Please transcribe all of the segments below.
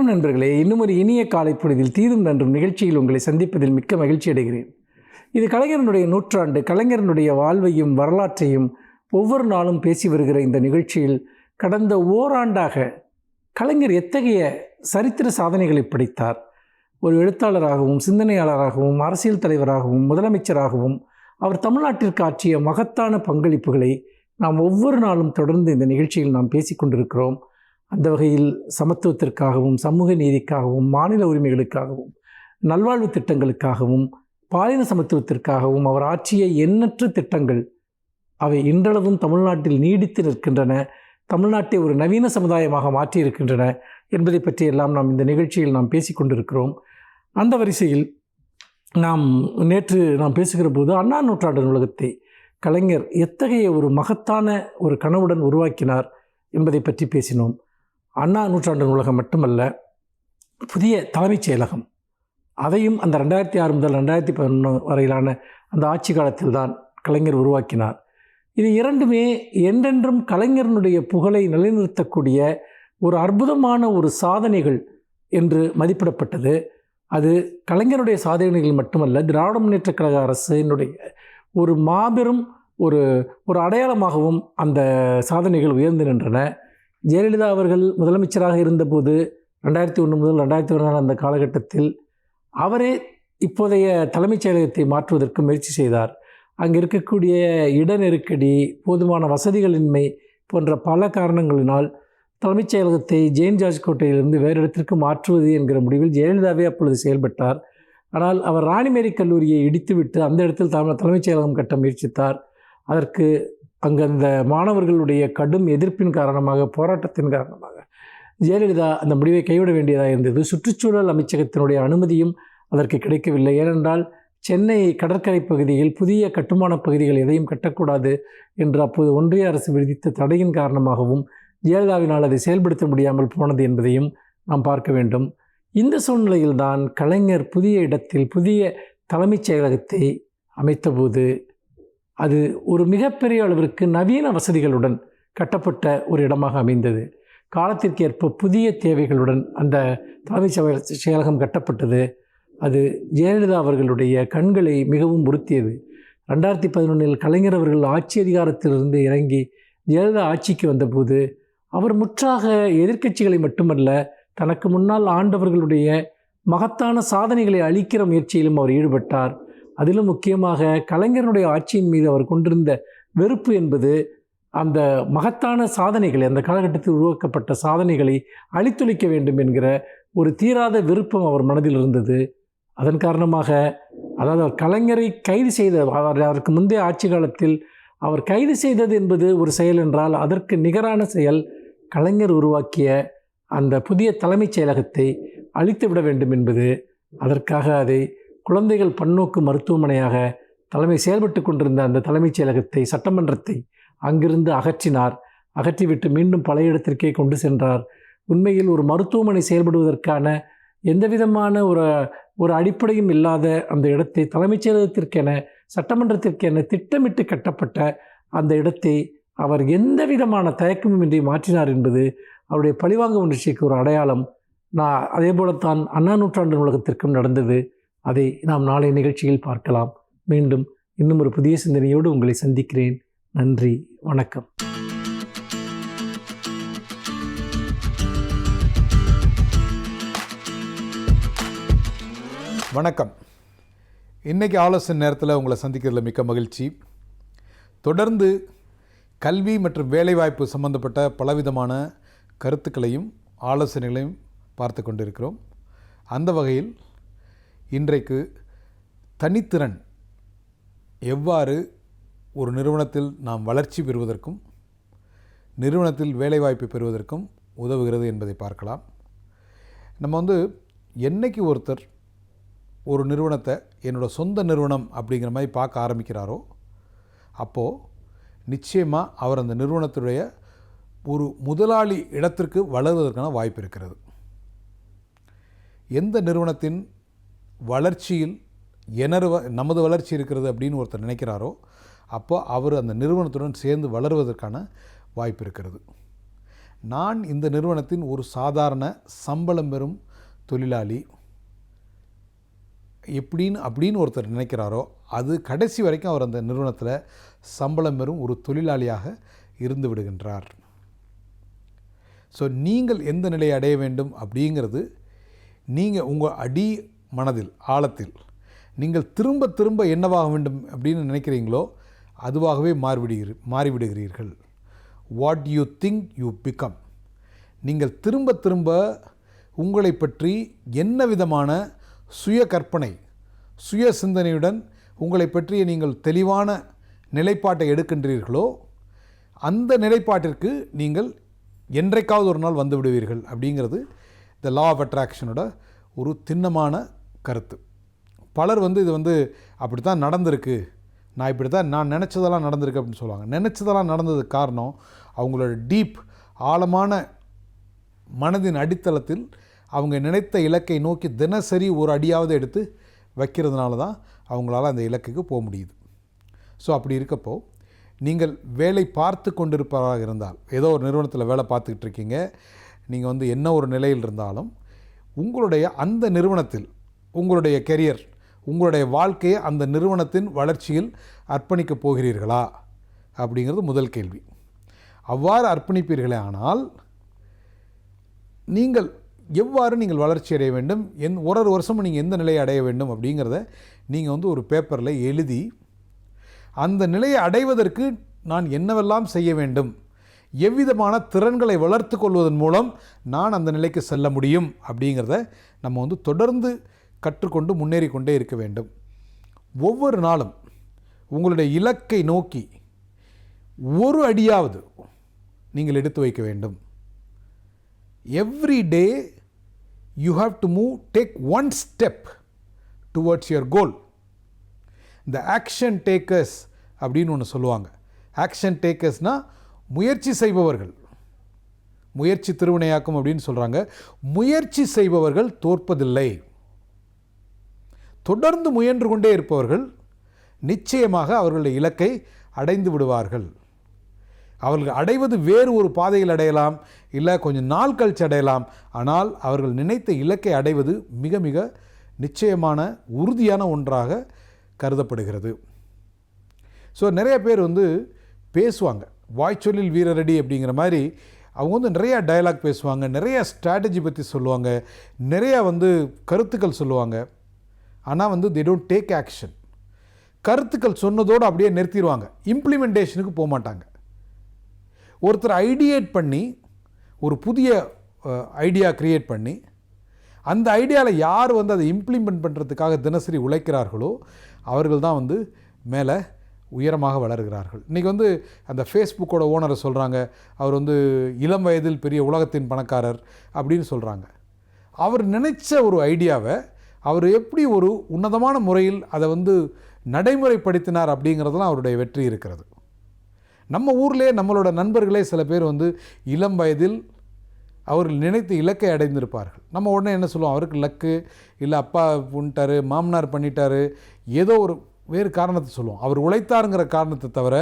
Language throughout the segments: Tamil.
வணக்கம் நண்பர்களே. இன்னும் ஒரு இனிய காலை பொழுதில் தீதும் நன்றும் நிகழ்ச்சியில் உங்களை சந்திப்பதில் மிக்க மகிழ்ச்சி அடைகிறேன். இது கலைஞரனுடைய நூற்றாண்டு. கலைஞரனுடைய வாழ்வையும் வரலாற்றையும் ஒவ்வொரு நாளும் பேசி வருகிற இந்த நிகழ்ச்சியில் கடந்த ஓராண்டாக கலைஞர் எத்தகைய சரித்திர சாதனைகளை படைத்தார், ஒரு எழுத்தாளராகவும் சிந்தனையாளராகவும் அரசியல் தலைவராகவும் முதலமைச்சராகவும் அவர் தமிழ்நாட்டிற்கு ஆற்றிய மகத்தான பங்களிப்புகளை நாம் ஒவ்வொரு நாளும் தொடர்ந்து இந்த நிகழ்ச்சியில் நாம் பேசிக்கொண்டிருக்கிறோம். அந்த வகையில் சமத்துவத்திற்காகவும் சமூக நீதிக்காகவும் மாநில உரிமைகளுக்காகவும் நல்வாழ்வு திட்டங்களுக்காகவும் பாலின சமத்துவத்திற்காகவும் அவர் ஆற்றிய எண்ணற்ற திட்டங்கள் அவை இன்றளவும் தமிழ்நாட்டில் நீடித்து நிற்கின்றன, தமிழ்நாட்டை ஒரு நவீன சமுதாயமாக மாற்றியிருக்கின்றன என்பதை பற்றியெல்லாம் நாம் இந்த நிகழ்ச்சியில் நாம் பேசிக்கொண்டிருக்கிறோம். அந்த வரிசையில் நேற்று நாம் பேசுகிற போது அண்ணா நூற்றாண்டு நூலகத்தை கலைஞர் எத்தகைய ஒரு மகத்தான ஒரு கனவுடன் உருவாக்கினார் என்பதை பற்றி பேசினோம். அண்ணா நூற்றாண்டு நூலகம் மட்டுமல்ல, புதிய தலைமைச் செயலகம், அதையும் அந்த 2006 முதல் 2011 வரையிலான அந்த ஆட்சி காலத்தில் தான் கலைஞர் உருவாக்கினார். இது இரண்டுமே என்றென்றும் கலைஞரனுடைய புகழை நிலைநிறுத்தக்கூடிய ஒரு அற்புதமான ஒரு சாதனைகள் என்று மதிப்பிடப்பட்டது. அது கலைஞருடைய சாதனைகள் மட்டுமல்ல, திராவிட முன்னேற்றக் கழக அரசினுடைய ஒரு மாபெரும் ஒரு அடையாளமாகவும் அந்த சாதனைகள் உயர்ந்து நின்றன. ஜெயலலிதா அவர்கள் முதலமைச்சராக இருந்தபோது 2001 முதல் 2014 அந்த காலகட்டத்தில் அவரே இப்போதைய தலைமைச் செயலகத்தை மாற்றுவதற்கு முயற்சி செய்தார். அங்கே இருக்கக்கூடிய இட நெருக்கடி, போதுமான வசதிகளின்மை போன்ற பல காரணங்களினால் தலைமைச் செயலகத்தை ஜெயின் ஜார்ஜ் கோட்டையிலிருந்து வேறு இடத்திற்கு மாற்றுவது என்கிற முடிவில் ஜெயலலிதாவே அப்பொழுது செயல்பட்டார். ஆனால் அவர் ராணிமேரி கல்லூரியை இடித்துவிட்டு அந்த இடத்தில் தலைமைச் செயலகம் கட்ட முயற்சித்தார். அதற்கு அங்கே அந்த மாணவர்களுடைய கடும் எதிர்ப்பின் காரணமாக, போராட்டத்தின் காரணமாக ஜெயலலிதா அந்த முடிவை கைவிட வேண்டியதாக இருந்தது. சுற்றுச்சூழல் அமைச்சகத்தினுடைய அனுமதியும் அதற்கு கிடைக்கவில்லை. ஏனென்றால் சென்னை கடற்கரை பகுதியில் புதிய கட்டுமான பகுதிகள் எதையும் கட்டக்கூடாது என்று அப்போது ஒன்றிய அரசு விதித்த தடையின் காரணமாகவும் ஜெயலலிதாவினால் அதை செயல்படுத்த முடியாமல் போனது என்பதையும் நாம் பார்க்க வேண்டும். இந்த சூழ்நிலையில்தான் கலைஞர் புதிய இடத்தில் புதிய தலைமைச் செயலகத்தை அமைத்தபோது அது ஒரு மிகப்பெரிய அளவிற்கு நவீன வசதிகளுடன் கட்டப்பட்ட ஒரு இடமாக அமைந்தது. காலத்திற்கு ஏற்ப புதிய தேவைகளுடன் அந்த தலைமைச் செயலகம் கட்டப்பட்டது. அது ஜெயலலிதா அவர்களுடைய கண்களை மிகவும் உறுத்தியது. 2011 கலைஞர் அவர்கள் ஆட்சி அதிகாரத்திலிருந்து இறங்கி ஜெயலலிதா ஆட்சிக்கு வந்தபோது அவர் முற்றாக எதிர்க்கட்சிகளை மட்டுமல்ல, தனக்கு முன்னால் ஆண்டவர்களுடைய மகத்தான சாதனைகளை அளிக்கிற முயற்சியிலும் அவர் ஈடுபட்டார். அதிலும் முக்கியமாக கலைஞருடைய ஆட்சியின் மீது அவர் கொண்டிருந்த வெறுப்பு என்பது அந்த மகத்தான சாதனைகளை, அந்த காலகட்டத்தில் உருவாக்கப்பட்ட சாதனைகளை அழித்தொழிக்க வேண்டும் என்கிற ஒரு தீராத விருப்பம் அவர் மனதில் இருந்தது. அதன் காரணமாக, அதாவது கலைஞரை கைது செய்த, அதற்கு முந்தைய ஆட்சி காலத்தில் அவர் கைது செய்தது என்பது ஒரு செயல் என்றால், அதற்கு நிகரான செயல் கலைஞர் உருவாக்கிய அந்த புதிய தலைமைச் செயலகத்தை அழித்து விட வேண்டும் என்பது. அதற்காக அதை குழந்தைகள் பன்னோக்கு மருத்துவமனையாக செயல்பட்டு கொண்டிருந்த அந்த தலைமைச் செயலகத்தை, சட்டமன்றத்தை அங்கிருந்து அகற்றினார். அகற்றிவிட்டு மீண்டும் பழைய இடத்திற்கே கொண்டு சென்றார். உண்மையில் ஒரு மருத்துவமனை செயல்படுவதற்கான எந்த விதமான ஒரு அடிப்படையும் இல்லாத அந்த இடத்தை தலைமைச் செயலகத்திற்கென, சட்டமன்றத்திற்கென திட்டமிட்டு கட்டப்பட்ட அந்த இடத்தை அவர் எந்த விதமான தயக்கமும் இன்றி மாற்றினார் என்பது அவருடைய பழிவாங்க உணர்ச்சிக்கு ஒரு அடையாளம். அதே போலத்தான் அண்ணா நூற்றாண்டு நூலகத்திற்கும் நடந்தது. அதை நாம் நாளை நிகழ்ச்சியில் பார்க்கலாம். மீண்டும் இன்னும் ஒரு புதிய சிந்தனையோடு உங்களை சந்திக்கிறேன். நன்றி, வணக்கம். வணக்கம். இன்றைக்கி ஆலோசனை நேரத்தில் உங்களை சந்திக்கிறதுல மிக்க மகிழ்ச்சி. தொடர்ந்து கல்வி மற்றும் வேலைவாய்ப்பு சம்பந்தப்பட்ட பலவிதமான கருத்துக்களையும் ஆலோசனைகளையும் பார்த்து கொண்டிருக்கிறோம். அந்த வகையில் இன்றைக்கு தனித்திறன் எவ்வாறு ஒரு நிறுவனத்தில் நாம் வளர்ச்சி பெறுவதற்கும் நிறுவனத்தில் வேலைவாய்ப்பு பெறுவதற்கும் உதவுகிறது என்பதை பார்க்கலாம். நம்ம என்னைக்கு ஒருத்தர் ஒரு நிறுவனத்தை என்னோட சொந்த நிறுவனம் அப்படிங்கிற மாதிரி பார்க்க ஆரம்பிக்கிறாரோ, அப்போது நிச்சயமாக அவர் அந்த நிறுவனத்துடைய ஒரு முதலாளி இடத்திற்கு வளர்வதற்கான வாய்ப்பு இருக்கிறது. எந்த நிறுவனத்தின் வளர்ச்சியில் நமது வளர்ச்சி இருக்கிறது அப்படின்னு ஒருத்தர் நினைக்கிறாரோ, அப்போ அவர் அந்த நிறுவனத்துடன் சேர்ந்து வளருவதற்கான வாய்ப்பு இருக்கிறது. நான் இந்த நிறுவனத்தின் ஒரு சாதாரண சம்பளம் பெறும் தொழிலாளி அப்படின்னு ஒருத்தர் நினைக்கிறாரோ, அது கடைசி வரைக்கும் அவர் அந்த நிறுவனத்தில் சம்பளம் பெறும் ஒரு தொழிலாளியாக இருந்து விடுகின்றார். ஸோ நீங்கள் எந்த நிலையை அடைய வேண்டும் அப்படிங்கிறது, நீங்கள் உங்கள் அடி மனதில் ஆழத்தில் நீங்கள் திரும்ப திரும்ப என்னவாக வேண்டும் அப்படின்னு நினைக்கிறீங்களோ அதுவாகவே மாறிவிடுகிறீர்கள். What you think you become. நீங்கள் திரும்ப திரும்ப உங்களை பற்றி என்ன விதமான சுய கற்பனை, சுய சிந்தனையுடன் உங்களை பற்றிய நீங்கள் தெளிவான நிலைப்பாட்டை எடுக்கின்றீர்களோ அந்த நிலைப்பாட்டிற்கு நீங்கள் என்றைக்காவது ஒரு நாள் வந்து விடுவீர்கள் அப்படிங்கிறது த லா ஆஃப் அட்ராக்ஷனோட ஒரு திண்ணமான கருத்து. பலர் இது அப்படி தான் நடந்திருக்கு, நான் நினச்சதெல்லாம் நடந்திருக்கு அப்படின்னு சொல்லுவாங்க. நினச்சதெல்லாம் நடந்ததுக்கு காரணம் அவங்களோட டீப் ஆழமான மனதின் அடித்தளத்தில் அவங்க நினைத்த இலக்கை நோக்கி தினசரி ஒரு அடியாவது எடுத்து வைக்கிறதுனால தான் அவங்களால அந்த இலக்குக்கு போக முடியுது. ஸோ அப்படி இருக்கப்போ நீங்கள் வேலை பார்த்து கொண்டிருப்பவராக இருந்தால், ஏதோ ஒரு நிறுவனத்தில் வேலை பார்த்துக்கிட்டு இருக்கீங்க, நீங்கள் என்ன ஒரு நிலையில் இருந்தாலும் உங்களுடைய அந்த நிறுவனத்தில் உங்களுடைய கெரியர், உங்களுடைய வாழ்க்கையை அந்த நிறுவனத்தின் வளர்ச்சியில் அர்ப்பணிக்கப் போகிறீர்களா அப்படிங்கிறது முதல் கேள்வி. அவ்வாறு அர்ப்பணிப்பீர்களே ஆனால் நீங்கள் எவ்வாறு நீங்கள் வளர்ச்சி அடைய வேண்டும், ஒரு வருஷமும் நீங்கள் எந்த நிலையை அடைய வேண்டும் அப்படிங்கிறத நீங்கள் ஒரு பேப்பரில் எழுதி, அந்த நிலையை அடைவதற்கு நான் என்னவெல்லாம் செய்ய வேண்டும், எவ்விதமான திறன்களை வளர்த்து கொள்வதன் மூலம் நான் அந்த நிலைக்கு செல்ல முடியும் அப்படிங்கிறத நம்ம தொடர்ந்து கற்றுக்கொண்டு முன்னேறி கொண்டே இருக்க வேண்டும். ஒவ்வொரு நாளும் உங்களுடைய இலக்கை நோக்கி ஒரு அடியாவது நீங்கள் எடுத்து வைக்க வேண்டும். Every day you have to move, take one step towards your goal. இந்த ஆக்ஷன் டேக்கர்ஸ் அப்படின்னு ஒன்று சொல்லுவாங்க. ஆக்ஷன் டேக்கர்ஸ்னால் முயற்சி செய்பவர்கள், முயற்சி திருவினையாக்கும் அப்படின்னு சொல்கிறாங்க. முயற்சி செய்பவர்கள் தோற்பதில்லை. தொடர்ந்து முயன்று கொண்டே இருப்பவர்கள் நிச்சயமாக அவர்களுடைய இலக்கை அடைந்து விடுவார்கள். அவர்கள் அடைவது வேறு ஒரு பாதையில் அடையலாம், இல்லை கொஞ்சம் நாள் கழிச்சு அடையலாம். ஆனால் அவர்கள் நினைத்த இலக்கை அடைவது மிக மிக நிச்சயமான உறுதியான ஒன்றாக கருதப்படுகிறது. ஸோ நிறைய பேர் பேசுவாங்க, வாய்ச்சொல்லில் வீரரடி அப்படிங்கிற மாதிரி. அவங்க நிறையா டயலாக் பேசுவாங்க, நிறையா ஸ்ட்ராட்டஜி பற்றி சொல்லுவாங்க, நிறையா கருத்துக்கள் சொல்லுவாங்க. ஆனால் they don't take action. கருத்துக்கள் சொன்னதோடு அப்படியே நிறுத்திடுவாங்க, இம்ப்ளிமெண்டேஷனுக்கு போக மாட்டாங்க. ஒருத்தர் ஐடியேட் பண்ணி ஒரு புதிய ஐடியா க்ரியேட் பண்ணி அந்த ஐடியாவில் யார் அதை இம்ப்ளிமெண்ட் பண்ணுறதுக்காக தினசரி உழைக்கிறார்களோ அவர்கள் தான் மேலே உயரமாக வளர்கிறார்கள். இன்றைக்கி அந்த ஃபேஸ்புக்கோட ஓனரை சொல்கிறாங்க, அவர் இளம் வயதில் பெரிய உலகத்தின் பணக்காரர் அப்படின்னு சொல்கிறாங்க. அவர் நினைச்ச ஒரு ஐடியாவை அவர் எப்படி ஒரு உன்னதமான முறையில் அதை நடைமுறைப்படுத்தினார் அப்படிங்கிறதுலாம் அவருடைய வெற்றி இருக்கிறது. நம்ம ஊர்லேயே நம்மளோட நண்பர்களே சில பேர் இளம் வயதில் அவர்கள் நினைத்து இலக்கை அடைந்திருப்பார்கள். நம்ம உடனே என்ன சொல்லுவோம், அவருக்கு லக்கு, இல்லை அப்பா பண்ணிட்டாரு, மாமனார் பண்ணிட்டாரு, ஏதோ ஒரு வேறு காரணத்தை சொல்லுவோம். அவர் உழைத்தாருங்கிற காரணத்தை தவிர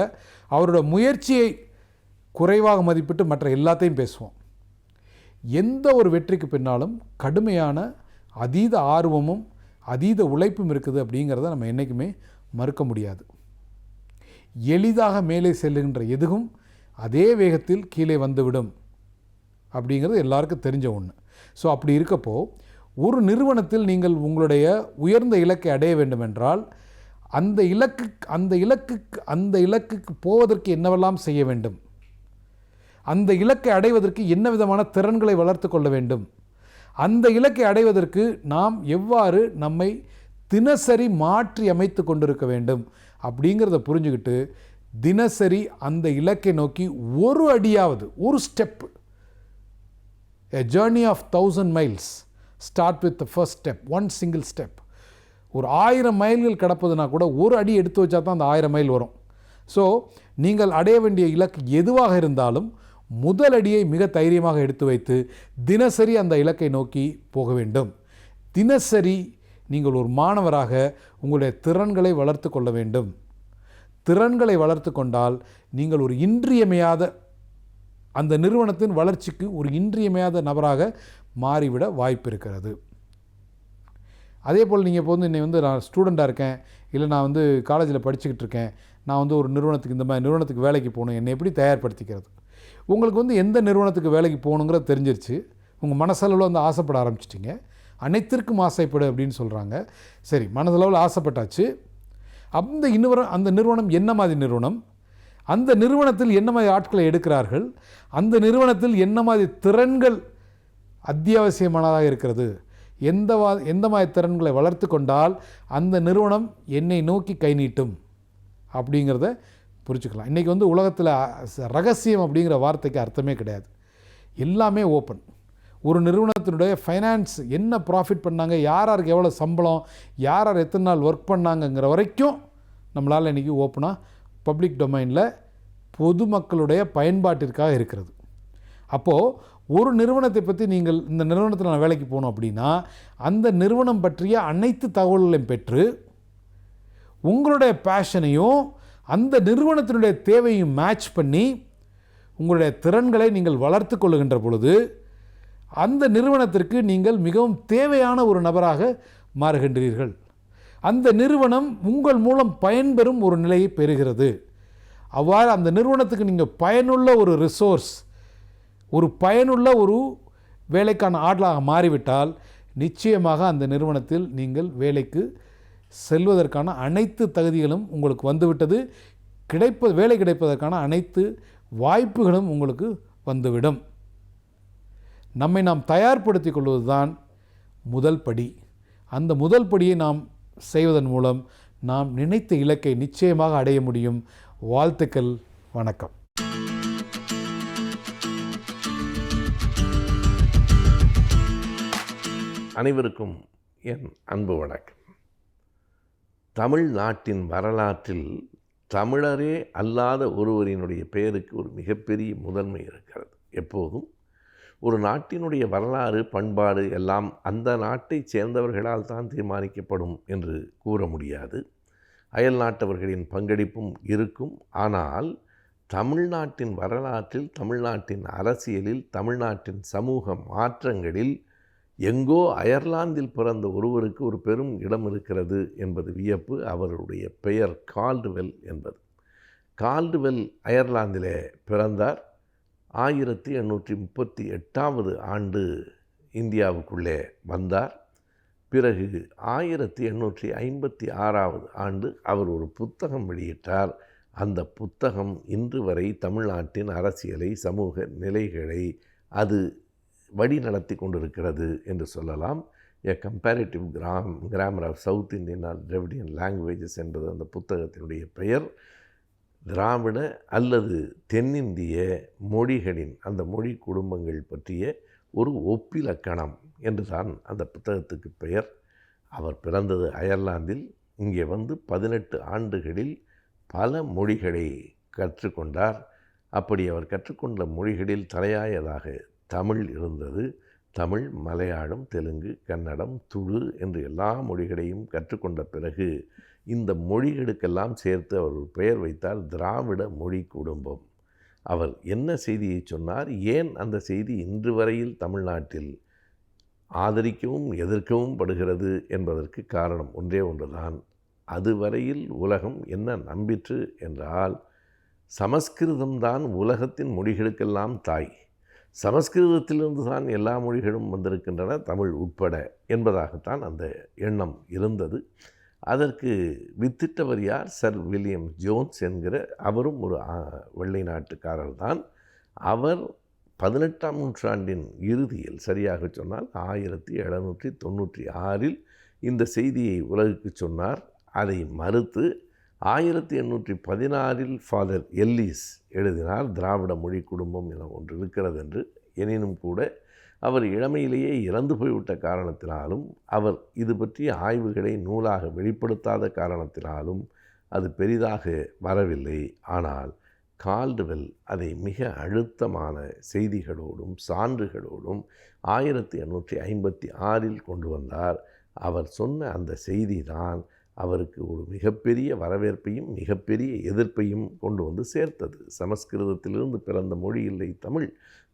அவரோட முயற்சியை குறைவாக மதிப்பிட்டு மற்ற எல்லாத்தையும் பேசுவோம். எந்த ஒரு வெற்றிக்கு பின்னாலும் கடுமையான அதீத ஆர்வமும் அதீத உழைப்பும் இருக்குது அப்படிங்கிறத நம்ம என்றைக்குமே மறுக்க முடியாது. எளிதாக மேலே செல்லுகின்ற எதுவும் அதே வேகத்தில் கீழே வந்துவிடும் அப்படிங்கிறது எல்லாருக்கும் தெரிஞ்ச ஒன்று. ஸோ அப்படி இருக்கப்போ ஒரு நிறுவனத்தில் நீங்கள் உங்களுடைய உயர்ந்த இலக்கை அடைய வேண்டுமென்றால் அந்த இலக்குக்கு போவதற்கு என்னவெல்லாம் செய்ய வேண்டும், அந்த இலக்கை அடைவதற்கு என்ன விதமான திறன்களை வளர்த்து கொள்ள வேண்டும், அந்த இலக்கை அடைவதற்கு நாம் எவ்வாறு நம்மை தினசரி மாற்றி அமைத்து கொண்டிருக்க வேண்டும் அப்படிங்கிறத புரிஞ்சுக்கிட்டு தினசரி அந்த இலக்கை நோக்கி ஒரு அடியாவது, ஒரு step, a journey of 1000 miles start with the first step, one single step. ஒரு 1000 மைல்கள் கடப்பதுனா கூட ஒரு அடி எடுத்து வச்சா தான் அந்த 1000 மைல் வரும். ஸோ நீங்கள் அடைய வேண்டிய இலக்கு எதுவாக இருந்தாலும் முதல் அடியை மிக தைரியமாக எடுத்து வைத்து தினசரி அந்த இலக்கை நோக்கி போக வேண்டும். தினசரி நீங்கள் ஒரு மாணவராக உங்களுடைய திறன்களை வளர்த்து கொள்ள வேண்டும். திறன்களை வளர்த்து கொண்டால் நீங்கள் ஒரு இன்றியமையாத அந்த நிறுவனத்தின் வளர்ச்சிக்கு ஒரு இன்றியமையாத நபராக மாறிவிட வாய்ப்பு இருக்கிறது. அதே போல் நீங்கள் இப்போ நான் ஸ்டூடெண்ட்டாக இருக்கேன், இல்லை நான் காலேஜில் படிச்சுக்கிட்டு இருக்கேன், நான் ஒரு நிறுவனத்துக்கு இந்த மாதிரி நிறுவனத்துக்கு வேலைக்கு போகணும், என்னை எப்படி தயார்படுத்திக்கிறது? உங்களுக்கு எந்த நிறுவனத்துக்கு வேலைக்கு போகணுங்கிறது தெரிஞ்சிருச்சு, உங்கள் மனசளவில் ஆசைப்பட ஆரம்பிச்சிட்டிங்க. அனைத்திற்கும் ஆசைப்படு அப்படின்னு சொல்கிறாங்க. சரி, மனதளவில் ஆசைப்பட்டாச்சு. அந்த நிறுவனம் என்ன மாதிரி நிறுவனம், அந்த நிறுவனத்தில் என்ன மாதிரி ஆட்களை எடுக்கிறார்கள், அந்த நிறுவனத்தில் என்ன மாதிரி திறன்கள் அத்தியாவசியமானதாக இருக்கிறது, எந்த மாதிரி திறன்களை வளர்த்து கொண்டால் அந்த நிறுவனம் என்னை நோக்கி கை நீட்டும் அப்படிங்கிறத புரிஞ்சுக்கலாம். இன்றைக்கி உலகத்தில் ரகசியம் அப்படிங்கிற வார்த்தைக்கு அர்த்தமே கிடையாது. எல்லாமே ஓப்பன். ஒரு நிறுவனத்தினுடைய ஃபைனான்ஸ் என்ன ப்ராஃபிட் பண்ணாங்க, யாருக்கு எவ்வளோ சம்பளம், யார் எத்தனை நாள் ஒர்க் பண்ணாங்கங்கிற வரைக்கும் நம்மளால் இன்றைக்கி ஓப்பனாக பப்ளிக் டொமைனில் பொதுமக்களுடைய பயன்பாட்டிற்காக இருக்கிறது. அப்போது ஒரு நிறுவனத்தை பற்றி நீங்கள் இந்த நிறுவனத்தில் நான் வேலைக்கு போகணும் அப்படின்னா அந்த நிறுவனம் பற்றிய அனைத்து தகவல்களையும் பெற்று உங்களுடைய பேஷனையும் அந்த நிறுவனத்தினுடைய தேவையும் மேட்ச் பண்ணி உங்களுடைய திறன்களை நீங்கள் வளர்த்து கொள்ளுகின்ற பொழுது அந்த நிறுவனத்திற்கு நீங்கள் மிகவும் தேவையான ஒரு நபராக மாறுகின்றீர்கள். அந்த நிறுவனம் உங்கள் மூலம் பயன்பெறும் ஒரு நிலையை பெறுகிறது. அவ்வாறு அந்த நிறுவனத்துக்கு நீங்கள் பயனுள்ள ஒரு ரிசோர்ஸ், ஒரு பயனுள்ள ஒரு வேலைக்கான ஆட்களாக மாறிவிட்டால் நிச்சயமாக அந்த நிறுவனத்தில் நீங்கள் வேலைக்கு செல்வதற்கான அனைத்து தகுதிகளும் உங்களுக்கு வந்துவிட்டது. வேலை கிடைப்பதற்கான அனைத்து வாய்ப்புகளும் உங்களுக்கு வந்துவிடும். நம்மை நாம் தயார்படுத்தி கொள்வது தான் முதல் படி. அந்த முதல் படியை நாம் செய்வதன் மூலம் நாம் நினைத்த இலக்கை நிச்சயமாக அடைய முடியும். வாழ்த்துக்கள். வணக்கம். அனைவருக்கும் என் அன்பு வணக்கம். தமிழ்நாட்டின் வரலாற்றில் தமிழரே அல்லாத ஒருவரினுடைய பெயருக்கு ஒரு மிகப்பெரிய முதன்மை இருக்கிறது. எப்போதும் ஒரு நாட்டினுடைய வரலாறு, பண்பாடு எல்லாம் அந்த நாட்டை சேர்ந்தவர்களால் தான் தீர்மானிக்கப்படும் என்று கூற முடியாது. அயல் நாட்டவர்களின் பங்களிப்பும் இருக்கும். ஆனால் தமிழ்நாட்டின் வரலாற்றில், தமிழ்நாட்டின் அரசியலில், தமிழ்நாட்டின் சமூக மாற்றங்களில் எங்கோ அயர்லாந்தில் பிறந்த ஒருவருக்கு ஒரு பெரும் இடம் இருக்கிறது என்பது வியப்பு. அவருடைய பெயர் கால்டுவெல் என்பது. கால்டுவெல் அயர்லாந்திலே பிறந்தார். 1838 ஆண்டு இந்தியாவுக்குள்ளே வந்தார். பிறகு 1856 ஆண்டு அவர் ஒரு புத்தகம் வெளியிட்டார். அந்த புத்தகம் இன்று வரை தமிழ்நாட்டின் அரசியலை, சமூக நிலைகளை அது வழி நடத்தி கொண்டிருக்கிறது என்று சொல்லலாம். A comparative grammar of South Indian or Dravidian languages என்பது அந்த புத்தகத்தினுடைய பெயர். திராவிட அல்லது தென்னிந்திய மொழிகளின் அந்த மொழி குடும்பங்கள் பற்றிய ஒரு ஒப்பிலக்கணம் என்று தான் அந்த புத்தகத்துக்கு பெயர். அவர் பிறந்தது அயர்லாந்தில். இங்கே 18 ஆண்டுகளில் பல மொழிகளை கற்றுக்கொண்டார். அப்படி அவர் கற்றுக்கொண்ட மொழிகளில் தலையாயதாக தமிழ் இருந்தது. தமிழ், மலையாளம், தெலுங்கு, கன்னடம், துளு என்று எல்லா மொழிகளையும் கற்றுக்கொண்ட பிறகு இந்த மொழிகளுக்கெல்லாம் சேர்த்து அவர் ஒரு பெயர் வைத்தார், திராவிட மொழி குடும்பம். அவர் என்ன செய்தியை சொன்னார், ஏன் அந்த செய்தி இன்று வரையில் தமிழ்நாட்டில் ஆதரிக்கவும் எதிர்க்கவும் படுகிறது என்பதற்கு காரணம் ஒன்றே ஒன்றுதான். அதுவரையில் உலகம் என்ன நம்பிற்று என்றால், சமஸ்கிருதம்தான் உலகத்தின் மொழிகளுக்கெல்லாம் தாய், சமஸ்கிருதத்திலிருந்து தான் எல்லா மொழிகளும் வந்திருக்கின்றன, தமிழ் உட்பட என்பதாகத்தான் அந்த எண்ணம் இருந்தது. அதற்கு வித்திட்டவர் யார்? சர் வில்லியம் ஜோன்ஸ் என்கிற அவரும் ஒரு வெள்ளை நாட்டுக்காரர் தான். அவர் 18ஆம் நூற்றாண்டின் இறுதியில், சரியாக சொன்னால் 1796 இந்த செய்தியை உலகுக்கு சொன்னார். அதை மறுத்து 1816 ஃபாதர் எல்லிஸ் எழுதினார், திராவிட மொழி குடும்பம் என ஒன்று இருக்கிறது என்று. எனினும் கூட அவர் இளமையிலேயே இறந்து போய்விட்ட காரணத்தினாலும், அவர் இது பற்றிய ஆய்வுகளை நூலாக வெளிப்படுத்தாத காரணத்தினாலும் அது பெரிதாக வரவில்லை. ஆனால் கால்டுவெல் அதை மிக அழுத்தமான செய்திகளோடும் சான்றுகளோடும் 1856 கொண்டு வந்தார். அவர் சொன்ன அந்த செய்தி தான் அவருக்கு ஒரு மிகப்பெரிய வரவேற்பையும் மிகப்பெரிய எதிர்ப்பையும் கொண்டு வந்து சேர்த்தது. சமஸ்கிருதத்திலிருந்து பிறந்த மொழி இல்லை தமிழ்.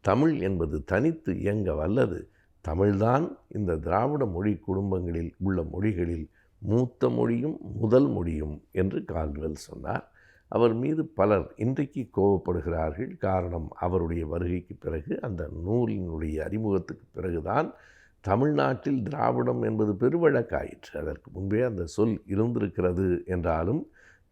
தமிழ் என்பது தனித்து இயங்க வல்லது. தமிழ்தான் இந்த திராவிட மொழி குடும்பங்களில் உள்ள மொழிகளில் மூத்த மொழியும் முதல் மொழியும் என்று கால்டுவெல் சொன்னார். அவர் மீது பலர் இன்றைக்கு கோபப்படுகிறார்கள். காரணம், அவருடைய வருகைக்கு பிறகு, அந்த நூலினுடைய அறிமுகத்துக்கு பிறகுதான் தமிழ்நாட்டில் திராவிடம் என்பது பெருவழக்காயிற்று. அதற்கு முன்பே அந்த சொல் இருந்திருக்கிறது என்றாலும்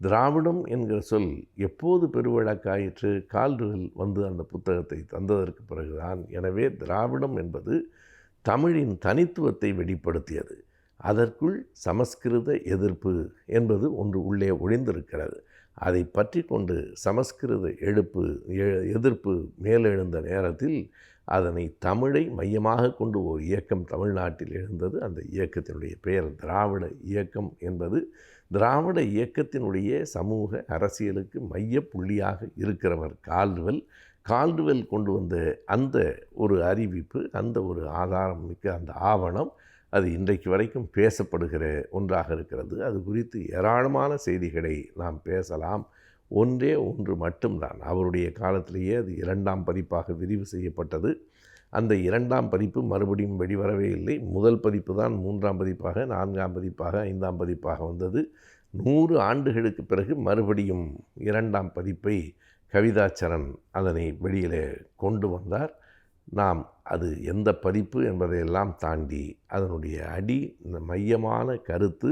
திராவிடம் என்கிற சொல் எப்போது பெருவழக்காயிற்று? கால்டுவெல் வந்து அந்த புத்தகத்தை தந்ததற்கு பிறகுதான். எனவே திராவிடம் என்பது தமிழின் தனித்துவத்தை வெளிப்படுத்தியது. அதற்குள் சமஸ்கிருத எதிர்ப்பு என்பது ஒன்று உள்ளே ஒழிந்திருக்கிறது. அதை பற்றி கொண்டு சமஸ்கிருத எதிர்ப்பு மேலெழுந்த நேரத்தில் அதனை தமிழை மையமாக கொண்டு ஒரு இயக்கம் தமிழ்நாட்டில் எழுந்தது. அந்த இயக்கத்தினுடைய பெயர் திராவிட இயக்கம் என்பது திராவிட இயக்கத்தினுடைய சமூக அரசியலுக்கு மைய புள்ளியாக இருக்கிறவர் கால்டுவெல். கால்டுவெல் கொண்டு வந்த அந்த ஒரு அறிவிப்பு, அந்த ஒரு ஆதாரம் மிக்க அந்த ஆவணம், அது இன்றைக்கு வரைக்கும் பேசப்படுகிற ஒன்றாக இருக்கிறது. அது குறித்து ஏராளமான செய்திகளை நாம் பேசலாம். ஒன்றே ஒன்று மட்டும்தான், அவருடைய காலத்திலேயே அது 2ஆம் பதிப்பாக விரிவு செய்யப்பட்டது. அந்த 2ஆம் பதிப்பு மறுபடியும் வெளிவரவே இல்லை. முதல் பதிப்பு தான் 3ஆம் பதிப்பாக, 4ஆம் பதிப்பாக, 5ஆம் பதிப்பாக வந்தது. 100 ஆண்டுகளுக்கு பிறகு மறுபடியும் 2ஆம் பதிப்பை கவிதாச்சரண் அதனை வெளியிலே கொண்டு வந்தார். நாம் அது எந்த பதிப்பு என்பதையெல்லாம் தாண்டி அதனுடைய மையமான கருத்து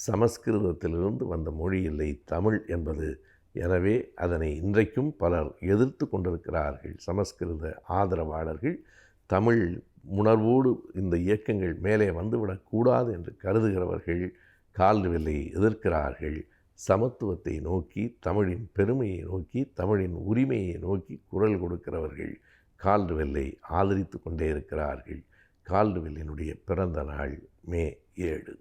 சமஸ்கிருதத்திலிருந்து வந்த மொழி இல்லை தமிழ் என்பது. எனவே அதனை இன்றைக்கும் பலர் எதிர்த்து கொண்டிருக்கிறார்கள். சமஸ்கிருத ஆதரவாளர்கள் தமிழ் உணர்வோடு இந்த இயக்கங்கள் மேலே வந்துவிடக்கூடாது என்று கருதுகிறவர்கள் கால்டுவெல்லை எதிர்க்கிறார்கள். சமத்துவத்தை நோக்கி, தமிழின் பெருமையை நோக்கி, தமிழின் உரிமையை நோக்கி குரல் கொடுக்கிறவர்கள் கால்டுவெல்லை ஆதரித்து கொண்டே இருக்கிறார்கள். கால்டுவெல்லினுடைய பிறந்த நாள் மே 7.